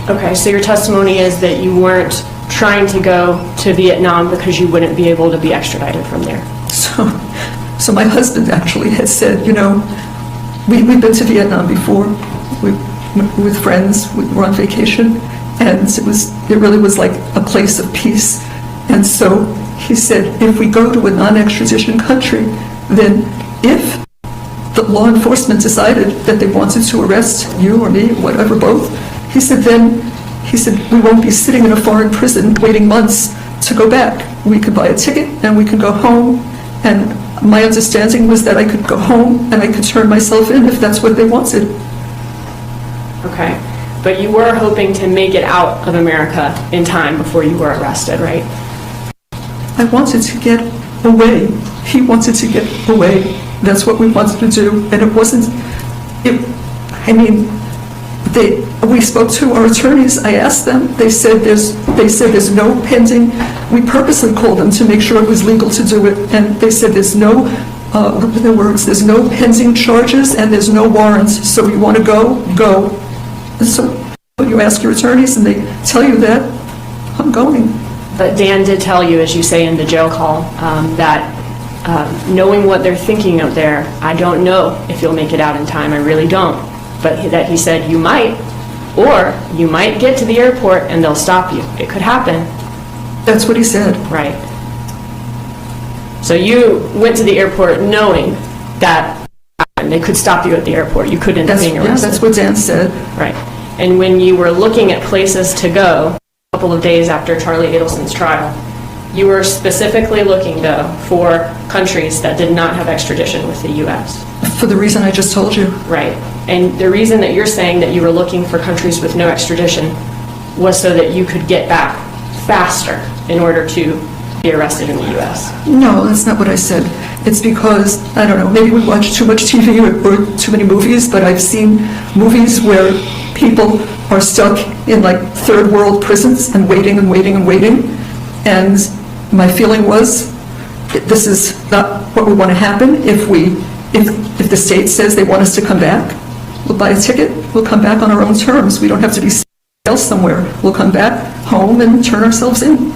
Okay, so your testimony is that you weren't trying to go to Vietnam because you wouldn't be able to be extradited from there. So my husband actually had said, you know, we've been to Vietnam before with friends. We were on vacation, and it really was like a place of peace. And so he said, if we go to a non-extradition country, then if the law enforcement decided that they wanted to arrest you or me, whatever, both, he said, we won't be sitting in a foreign prison waiting months to go back. We could buy a ticket and we could go home. And my understanding was that I could go home and I could turn myself in if that's what they wanted. Okay, but you were hoping to make it out of America in time before you were arrested, right? I wanted to get away. He wanted to get away. That's what we wanted to do. And it wasn't, we spoke to our attorneys. I asked them. They said there's no pending. We purposely called them to make sure it was legal to do it. And they said there's no, what were their words? There's no pending charges and there's no warrants. So you want to go, go. And so you ask your attorneys and they tell you that, I'm going. But Dan did tell you, as you say in the jail call, that knowing what they're thinking up there, I don't know if you'll make it out in time. I really don't. But that he said you might, or you might get to the airport and they'll stop you. It could happen. That's what he said. Right. So you went to the airport knowing that they could stop you at the airport. You couldn't end up being arrested. Yeah, that's what Dan said. Right. And when you were looking at places to go, a couple of days after Charlie Adelson's trial, you were specifically looking, though, for countries that did not have extradition with the U.S. For the reason I just told you. Right. And the reason that you're saying that you were looking for countries with no extradition was so that you could get back faster in order to be arrested in the U.S. No, that's not what I said. It's because, I don't know, maybe we watch too much TV or too many movies, but I've seen movies where people are stuck in like third world prisons and waiting and waiting and waiting. And my feeling was, this is not what we want to happen. If the state says they want us to come back, we'll buy a ticket, we'll come back on our own terms. We don't have to be else somewhere. We'll come back home and turn ourselves in.